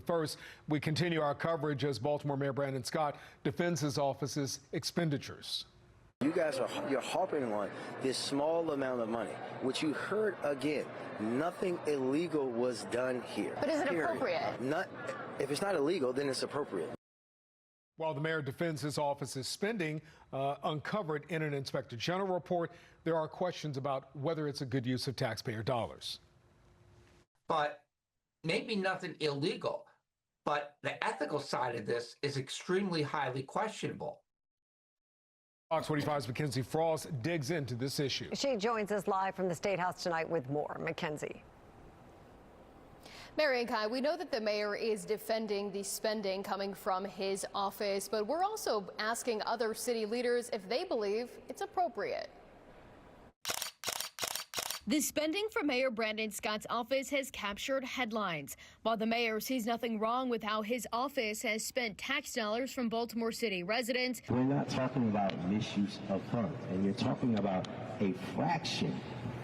first, we continue our coverage as Baltimore Mayor Brandon Scott defends his office's expenditures. You guys you're harping on this small amount of money, which you heard again. Nothing illegal was done here. But is it appropriate? If it's not illegal, then it's appropriate. While the mayor defends his office's spending, uncovered in an Inspector General report, there are questions about whether it's a good use of taxpayer dollars. But maybe nothing illegal, but the ethical side of this is extremely highly questionable. Fox 45's Mackenzie Frost digs into this issue. She joins us live from the State House tonight with more. Mackenzie. Mary and Kai, we know that the mayor is defending the spending coming from his office, but we're also asking other city leaders if they believe it's appropriate. The spending from Mayor Brandon Scott's office has captured headlines, while the mayor sees nothing wrong with how his office has spent tax dollars from Baltimore City residents. We're not talking about misuse of funds, and you're talking about a fraction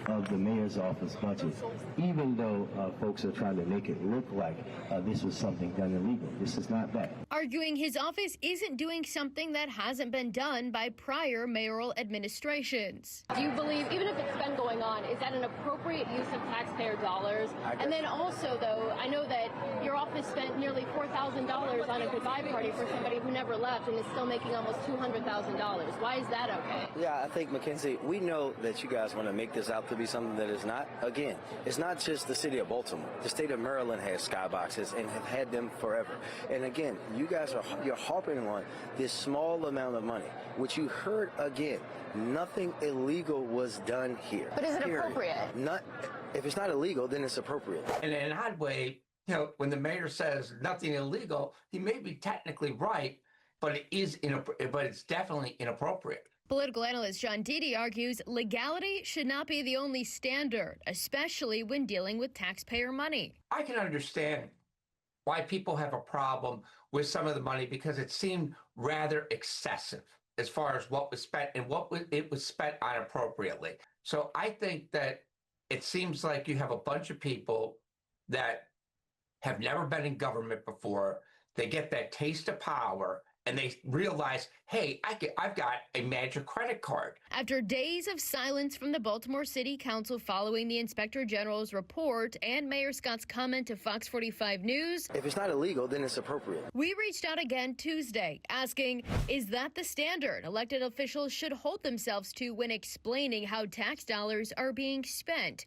of the mayor's office budget, even though folks are trying to make it look like this was something done illegal. This is not that. Arguing his office isn't doing something that hasn't been done by prior mayoral administrations. Do you believe, even if it's been going on, is that an appropriate use of taxpayer dollars? And then also, though, I know that your office spent nearly $4,000 on a goodbye party for somebody who never left and is still making almost $200,000. Why is that okay? Yeah, I think, Mackenzie, we know that you guys want to make this out to be something that is not. Again, it's not just the city of Baltimore. The state of Maryland has skyboxes and have had them forever. And again, you're harping on this small amount of money, which you heard again. Nothing illegal was done here. But is it appropriate? If it's not illegal, then it's appropriate. And in an odd way, you know, when the mayor says nothing illegal, he may be technically right, but it's definitely inappropriate. Political analyst John Dede argues legality should not be the only standard, especially when dealing with taxpayer money. I can understand why people have a problem with some of the money because it seemed rather excessive as far as what was spent and it was spent inappropriately. So I think that it seems like you have a bunch of people that have never been in government before. They get that taste of power and they realize, hey, I've got a magic credit card. After days of silence from the Baltimore City Council following the Inspector General's report and Mayor Scott's comment to Fox 45 News, if it's not illegal, then it's appropriate. We reached out again Tuesday, asking, is that the standard elected officials should hold themselves to when explaining how tax dollars are being spent?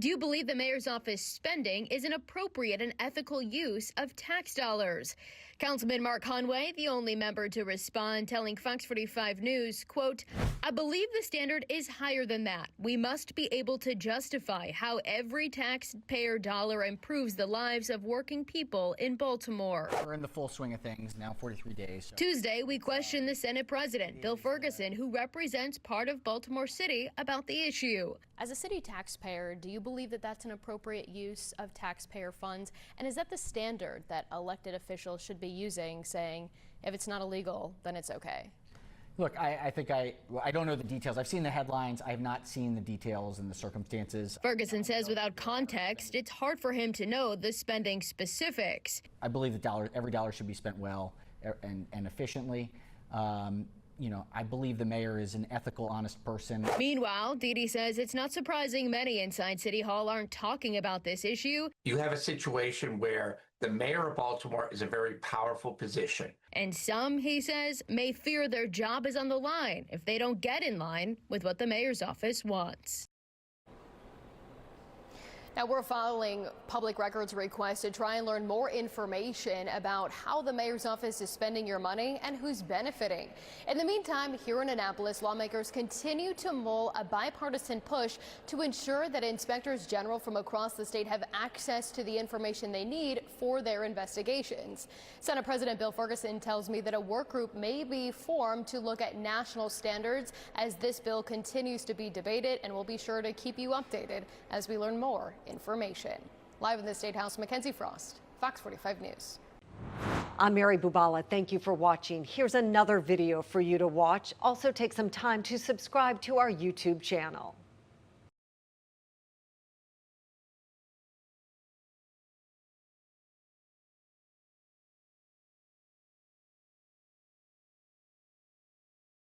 Do you believe the mayor's office spending is an appropriate and ethical use of tax dollars? Councilman Mark Conway, the only member to respond, telling Fox 45 News, quote, I believe the standard is higher than that. We must be able to justify how every taxpayer dollar improves the lives of working people in Baltimore. We're in the full swing of things now, 43 days. So. Tuesday, we questioned the Senate President, Bill Ferguson, who represents part of Baltimore City, about the issue. As a city taxpayer, do you believe that that's an appropriate use of taxpayer funds? And is that the standard that elected officials should be using, saying if it's not illegal, then it's okay? Look, I think I don't know the details. I've seen the headlines. I have not seen the details and the circumstances. Ferguson says without context, it's hard for him to know the spending specifics. I believe that every dollar should be spent well and efficiently. You know, I believe the mayor is an ethical, honest person. Meanwhile, Dede says it's not surprising many inside City Hall aren't talking about this issue. You have a situation where the mayor of Baltimore is a very powerful position. And some, he says, may fear their job is on the line if they don't get in line with what the mayor's office wants. Now, we're following public records requests to try and learn more information about how the mayor's office is spending your money and who's benefiting. In the meantime, here in Annapolis, lawmakers continue to mull a bipartisan push to ensure that inspectors general from across the state have access to the information they need for their investigations. Senate President Bill Ferguson tells me that a work group may be formed to look at national standards as this bill continues to be debated, and we'll be sure to keep you updated as we learn more information. Live in the State House, Mackenzie Frost, Fox 45 News. I'm Mary Bubala. Thank you for watching. Here's another video for you to watch. Also take some time to subscribe to our YouTube channel.